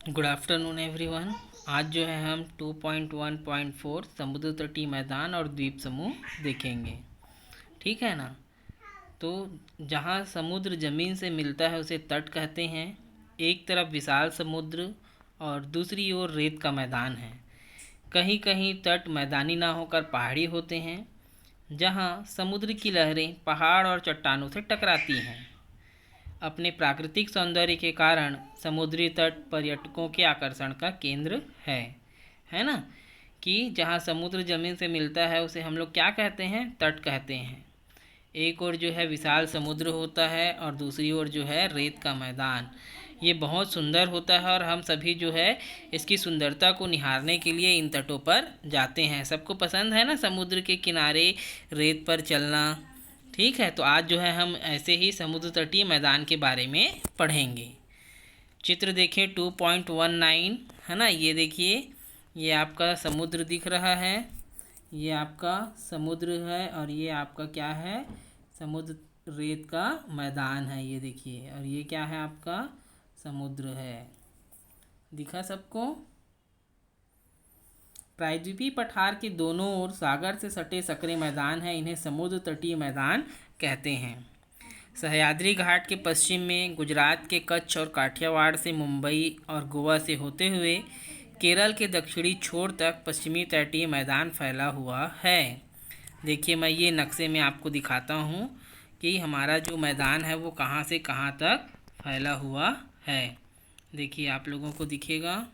Good afternoon everyone. आज जो है हम 2.1.4 समुद्र तटीय मैदान और द्वीप समूह देखेंगे। ठीक है ना। तो जहाँ समुद्र ज़मीन से मिलता है उसे तट कहते हैं। एक तरफ विशाल समुद्र और दूसरी ओर रेत का मैदान है। कहीं कहीं तट मैदानी ना होकर पहाड़ी होते हैं, जहाँ समुद्र की लहरें पहाड़ और चट्टानों से टकराती हैं। अपने प्राकृतिक सौंदर्य के कारण समुद्री तट पर्यटकों के आकर्षण का केंद्र है ना। कि जहाँ समुद्र ज़मीन से मिलता है उसे हम लोग क्या कहते हैं, तट कहते हैं। एक ओर जो है विशाल समुद्र होता है और दूसरी ओर जो है रेत का मैदान। ये बहुत सुंदर होता है और हम सभी जो है इसकी सुंदरता को निहारने के लिए इन तटों पर जाते हैं। सबको पसंद है ना समुद्र के किनारे रेत पर चलना। ठीक है, तो आज जो है हम ऐसे ही समुद्र तटीय मैदान के बारे में पढ़ेंगे। चित्र देखिए 2.19 है ना। ये देखिए, ये आपका समुद्र दिख रहा है। ये आपका समुद्र है और ये आपका क्या है, समुद्र रेत का मैदान है। ये देखिए, और ये क्या है, आपका समुद्र है। दिखा सबको। प्रायद्वीपीय पठार के दोनों ओर सागर से सटे सकरे मैदान हैं। इन्हें समुद्र तटीय मैदान कहते हैं। सह्याद्री घाट के पश्चिम में गुजरात के कच्छ और काठियावाड़ से मुंबई और गोवा से होते हुए केरल के दक्षिणी छोर तक पश्चिमी तटीय मैदान फैला हुआ है। देखिए, मैं ये नक्शे में आपको दिखाता हूँ कि हमारा जो मैदान है वो कहाँ से कहाँ तक फैला हुआ है। देखिए, आप लोगों को दिखेगा।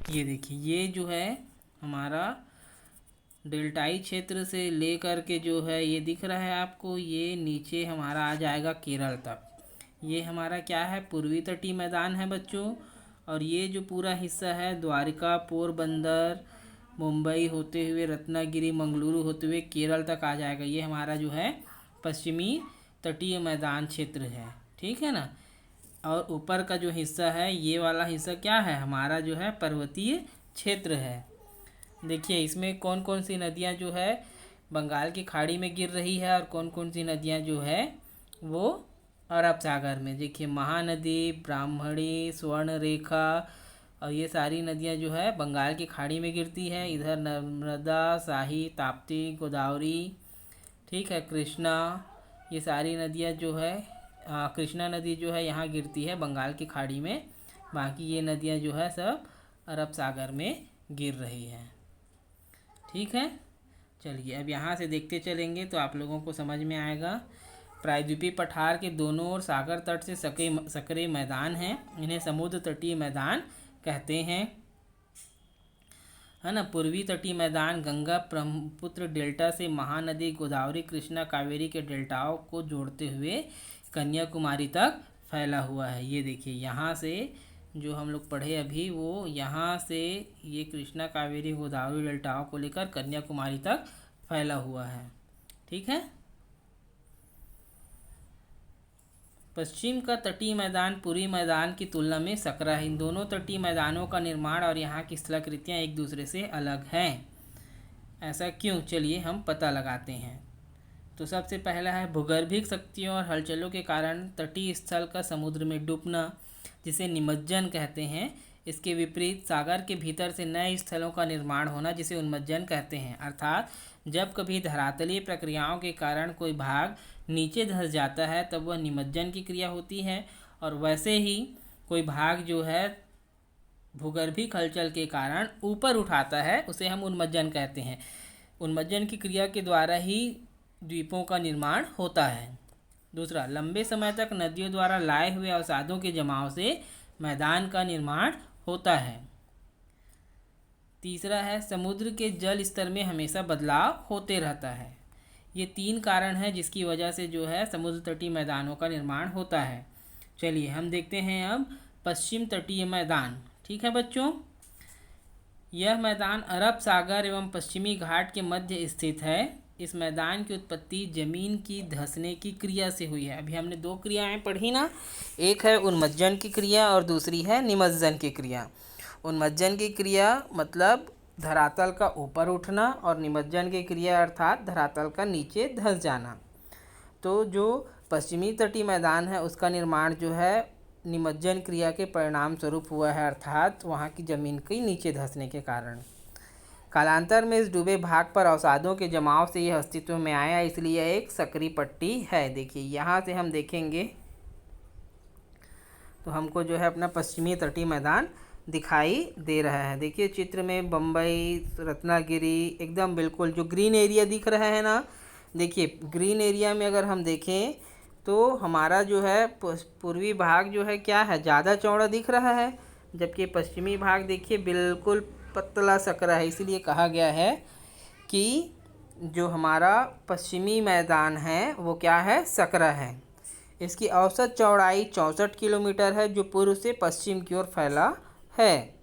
ये देखिए, ये जो है हमारा डेल्टाई क्षेत्र से लेकर के जो है ये दिख रहा है आपको, ये नीचे हमारा आ जाएगा केरल तक। ये हमारा क्या है, पूर्वी तटीय मैदान है बच्चों। और ये जो पूरा हिस्सा है द्वारका, पोरबंदर, मुंबई होते हुए रत्नागिरी, मंगलुरु होते हुए केरल तक आ जाएगा। ये हमारा जो है पश्चिमी तटीय मैदान क्षेत्र है। ठीक है ना। और ऊपर का जो हिस्सा है, ये वाला हिस्सा क्या है, हमारा जो है पर्वतीय क्षेत्र है। देखिए, इसमें कौन कौन सी नदियाँ जो है बंगाल की खाड़ी में गिर रही है और कौन कौन सी नदियाँ जो है वो अरब सागर में। देखिए, महानदी, ब्राह्मणी, स्वर्णरेखा और ये सारी नदियाँ जो है बंगाल की खाड़ी में गिरती है। इधर नर्मदा, शाही, ताप्ती, गोदावरी, ठीक है, कृष्णा, ये सारी नदियाँ जो है कृष्णा नदी जो है यहाँ गिरती है बंगाल की खाड़ी में। बाकी ये नदियाँ जो है सब अरब सागर में गिर रही हैं। ठीक है, चलिए अब यहाँ से देखते चलेंगे तो आप लोगों को समझ में आएगा। प्रायद्वीपीय पठार के दोनों ओर सागर तट से सकरे मैदान हैं। इन्हें समुद्र तटीय मैदान कहते हैं, है ना। पूर्वी तटीय मैदान गंगा ब्रह्मपुत्र डेल्टा से महानदी, गोदावरी, कृष्णा, कावेरी के डेल्टाओं को जोड़ते हुए कन्याकुमारी तक फैला हुआ है। ये देखिए, यहाँ से जो हम लोग पढ़े अभी, वो यहाँ से ये कृष्णा, कावेरी, गोदावरी डेल्टाओं को लेकर कन्याकुमारी तक फैला हुआ है। ठीक है। पश्चिम का तटीय मैदान पूर्वी मैदान की तुलना में सकरा है। इन दोनों तटीय मैदानों का निर्माण और यहाँ की स्थलाकृतियाँ एक दूसरे से अलग हैं। ऐसा क्यों, चलिए हम पता लगाते हैं। तो सबसे पहला है भूगर्भिक शक्तियों और हलचलों के कारण तटीय स्थल का समुद्र में डूबना, जिसे निमज्जन कहते हैं। इसके विपरीत सागर के भीतर से नए स्थलों का निर्माण होना, जिसे उन्मज्जन कहते हैं। अर्थात जब कभी धरातलीय प्रक्रियाओं के कारण कोई भाग नीचे धंस जाता है तब वह निमज्जन की क्रिया होती है, और वैसे ही कोई भाग जो है भूगर्भिक हलचल के कारण ऊपर उठाता है उसे हम उन्मज्जन कहते हैं। उन्मज्जन की क्रिया के द्वारा ही द्वीपों का निर्माण होता है। दूसरा, लंबे समय तक नदियों द्वारा लाए हुए अवसादों के जमाव से मैदान का निर्माण होता है। तीसरा है समुद्र के जल स्तर में हमेशा बदलाव होते रहता है। ये तीन कारण हैं जिसकी वजह से जो है समुद्र तटीय मैदानों का निर्माण होता है। चलिए हम देखते हैं अब पश्चिम तटीय मैदान। ठीक है बच्चों, यह मैदान अरब सागर एवं पश्चिमी घाट के मध्य स्थित है। इस मैदान की उत्पत्ति जमीन की धंसने की क्रिया से हुई है। अभी हमने दो क्रियाएं पढ़ी ना, एक है उन्मज्जन की क्रिया और दूसरी है निमज्जन की क्रिया। उन्मज्जन की क्रिया मतलब धरातल का ऊपर उठना, और निमज्जन की क्रिया अर्थात धरातल का नीचे धंस जाना। तो जो पश्चिमी तटीय मैदान है उसका निर्माण जो है निमज्जन क्रिया के परिणाम स्वरूप हुआ है, अर्थात वहाँ की ज़मीन के नीचे धंसने के कारण। कालांतर में इस डूबे भाग पर अवसादों के जमाव से यह अस्तित्व में आया, इसलिए यह एक सक्रिय पट्टी है। देखिए यहाँ से हम देखेंगे तो हमको जो है अपना पश्चिमी तटीय मैदान दिखाई दे रहा है। देखिए चित्र में बम्बई, रत्नागिरी एकदम बिल्कुल जो ग्रीन एरिया दिख रहा है ना, देखिए ग्रीन एरिया में अगर हम देखें तो हमारा जो है पूर्वी भाग जो है क्या है, ज़्यादा चौड़ा दिख रहा है, जबकि पश्चिमी भाग देखिए बिल्कुल पतला सकरा है। इसीलिए कहा गया है कि जो हमारा पश्चिमी मैदान है वो क्या है, सकरा है। इसकी औसत चौड़ाई 64 किलोमीटर है, जो पूर्व से पश्चिम की ओर फैला है।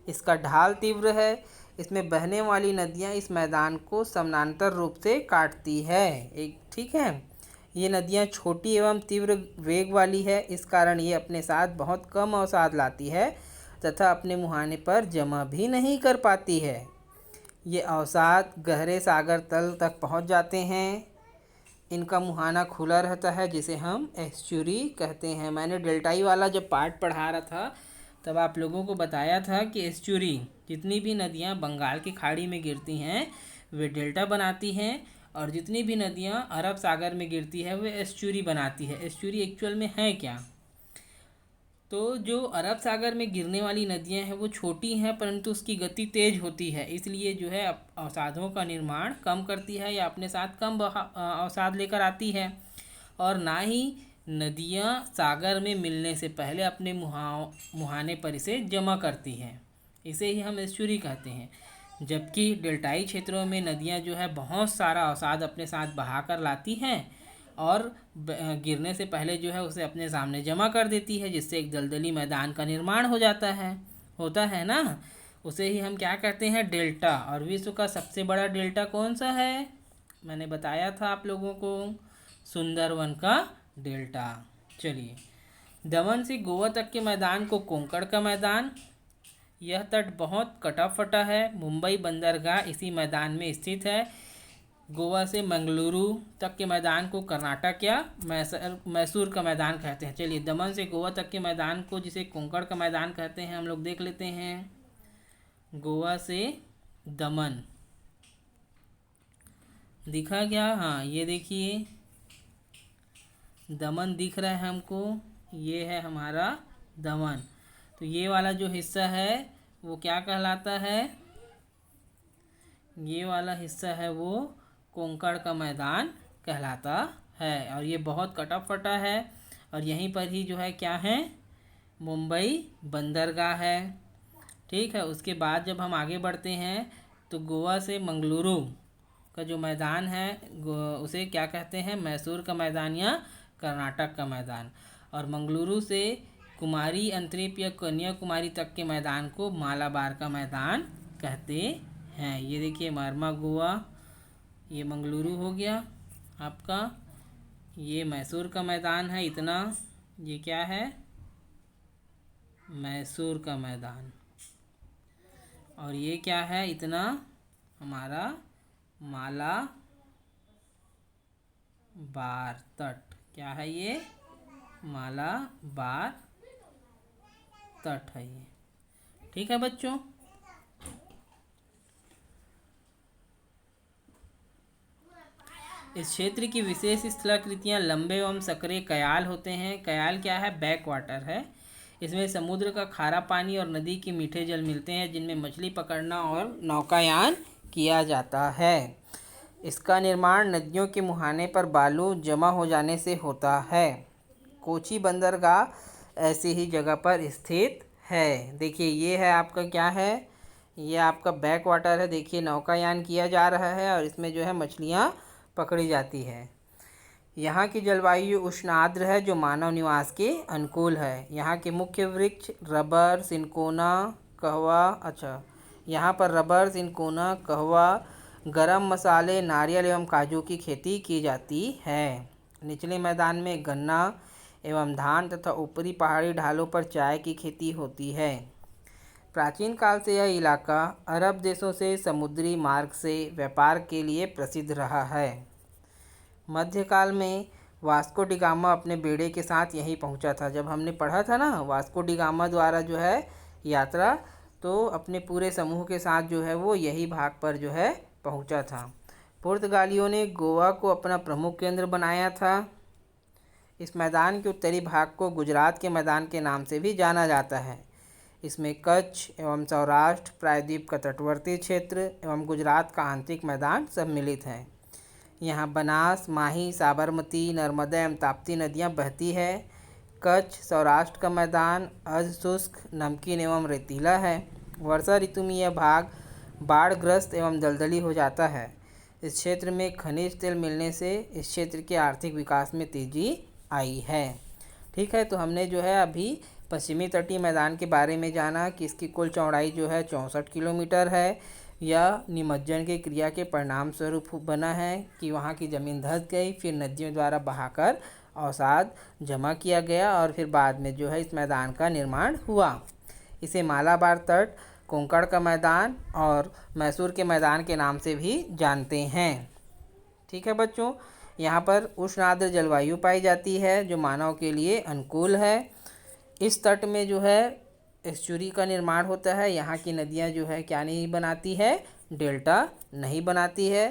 इसका ढाल तीव्र है, इसमें बहने वाली नदियाँ इस मैदान को समानांतर रूप से काटती है। एक ठीक है, ये नदियाँ छोटी एवं तीव्र वेग वाली है, इस कारण ये अपने साथ बहुत कम अवसाद लाती है तथा अपने मुहाने पर जमा भी नहीं कर पाती है। ये अवसाद गहरे सागर तल तक पहुंच जाते हैं। इनका मुहाना खुला रहता है, जिसे हम एस्चुरी कहते हैं। मैंने डेल्टाई वाला जब पार्ट पढ़ा रहा था तब आप लोगों को बताया था कि एस्चुरी जितनी भी नदियाँ बंगाल की खाड़ी में गिरती हैं वे डेल्टा बनाती हैं, और जितनी भी नदियाँ अरब सागर में गिरती है वे एस्चुरी बनाती है। एस्चुरी एक्चुअल में है क्या, तो जो अरब सागर में गिरने वाली नदियां हैं वो छोटी हैं परंतु उसकी गति तेज होती है, इसलिए जो है अवसादों का निर्माण कम करती है या अपने साथ कम अवसाद लेकर आती है। और ना ही नदियां सागर में मिलने से पहले अपने मुहाने पर इसे जमा करती हैं, इसे ही हम एस्चुरी कहते हैं। जबकि डेल्टाई क्षेत्रों में नदियां जो है बहुत सारा अवसाद अपने साथ बहा कर लाती हैं और गिरने से पहले जो है उसे अपने सामने जमा कर देती है, जिससे एक दलदली मैदान का निर्माण हो जाता है, होता है ना। उसे ही हम क्या कहते हैं, डेल्टा। और विश्व का सबसे बड़ा डेल्टा कौन सा है, मैंने बताया था आप लोगों को, सुंदरवन का डेल्टा। चलिए, दमन से गोवा तक के मैदान को कोंकण का मैदान। यह तट बहुत कटा फटा है। मुंबई बंदरगाह इसी मैदान में स्थित है। गोवा से मंगलुरु तक के मैदान को कर्नाटक या मैसूर का मैदान कहते हैं। चलिए, दमन से गोवा तक के मैदान को, जिसे कोंकण का मैदान कहते हैं, हम लोग देख लेते हैं। गोवा से दमन दिखा क्या, हाँ ये देखिए दमन दिख रहा है हमको, ये है हमारा दमन। तो ये वाला जो हिस्सा है वो क्या कहलाता है, ये वाला हिस्सा है वो कोंकण का मैदान कहलाता है। और ये बहुत कटा फटा है, और यहीं पर ही जो है क्या है, मुंबई बंदरगाह है। ठीक है, उसके बाद जब हम आगे बढ़ते हैं तो गोवा से मंगलुरु का जो मैदान है उसे क्या कहते हैं, मैसूर का मैदान या कर्नाटक का मैदान। और मंगलुरु से कुमारी अंतरीप या कन्याकुमारी तक के मैदान को मालाबार का मैदान कहते हैं। ये देखिए मार्मा गोवा, ये मंगलुरु हो गया आपका, ये मैसूर का मैदान है इतना, ये क्या है, मैसूर का मैदान। और ये क्या है इतना, हमारा मालाबार तट। क्या है ये, मालाबार तट है ये। ठीक है बच्चों, इस क्षेत्र की विशेष स्थलाकृतियाँ लंबे एवं सकरे कयाल होते हैं। कयाल क्या है, बैक वाटर है। इसमें समुद्र का खारा पानी और नदी के मीठे जल मिलते हैं, जिनमें मछली पकड़ना और नौकायान किया जाता है। इसका निर्माण नदियों के मुहाने पर बालू जमा हो जाने से होता है। कोची बंदरगाह ऐसी ही जगह पर स्थित है। देखिए ये है आपका क्या है, ये आपका बैक वाटर है। देखिए नौकायान किया जा रहा है और इसमें जो है मछलियाँ पकड़ी जाती है। यहाँ की जलवायु उष्ण आर्द्र है, जो मानव निवास के अनुकूल है। यहाँ के मुख्य वृक्ष रबर, सिनकोना, कहवा, यहाँ पर रबर, सिनकोना, कहवा, गरम मसाले, नारियल एवं काजू की खेती की जाती है। निचले मैदान में गन्ना एवं धान तथा ऊपरी पहाड़ी ढालों पर चाय की खेती होती है। प्राचीन काल से यह इलाका अरब देशों से समुद्री मार्ग से व्यापार के लिए प्रसिद्ध रहा है। मध्यकाल में वास्को डी गामा अपने बेड़े के साथ यहीं पहुंचा था। जब हमने पढ़ा था ना वास्को डी गामा द्वारा जो है यात्रा, तो अपने पूरे समूह के साथ जो है वो यही भाग पर जो है पहुंचा था। पुर्तगालियों ने गोवा को अपना प्रमुख केंद्र बनाया था। इस मैदान के उत्तरी भाग को गुजरात के मैदान के नाम से भी जाना जाता है। इसमें कच्छ एवं सौराष्ट्र, प्रायद्वीप का तटवर्ती क्षेत्र एवं गुजरात का आंतरिक मैदान सम्मिलित है। यहाँ बनास, माही, साबरमती, नर्मदा एवं ताप्ती नदियाँ बहती है। कच्छ सौराष्ट्र का मैदान अर्ध शुष्क, नमकीन एवं रेतीला है। वर्षा ऋतु में यह भाग बाढ़ग्रस्त एवं दलदली हो जाता है। इस क्षेत्र में खनिज तेल मिलने से इस क्षेत्र के आर्थिक विकास में तेजी आई है। ठीक है, तो हमने जो है अभी पश्चिमी तटीय मैदान के बारे में जाना कि इसकी कुल चौड़ाई जो है 64 किलोमीटर है। यह निमज्जन की क्रिया के परिणाम स्वरूप बना है कि वहाँ की ज़मीन धंस गई, फिर नदियों द्वारा बहाकर अवसाद जमा किया गया और फिर बाद में जो है इस मैदान का निर्माण हुआ। इसे मालाबार तट, कोंकण का मैदान और मैसूर के मैदान के नाम से भी जानते हैं। ठीक है बच्चों, यहाँ पर उष्ण आर्द्र जलवायु पाई जाती है जो मानव के लिए अनुकूल है। इस तट में जो है एस्चुरी का निर्माण होता है। यहाँ की नदियाँ जो है क्या नहीं बनाती है, डेल्टा नहीं बनाती है।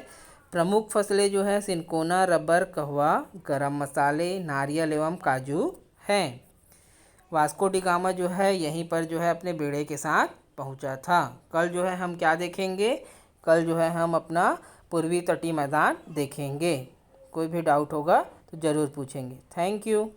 प्रमुख फसलें जो है सिनकोना, रबर, कहवा, गरम मसाले, नारियल एवं काजू हैं। वास्को डी गामा जो है यहीं पर जो है अपने बेड़े के साथ पहुंचा था। कल जो है हम क्या देखेंगे, कल जो है हम अपना पूर्वी तटीय मैदान देखेंगे। कोई भी डाउट होगा तो ज़रूर पूछेंगे। Thank you.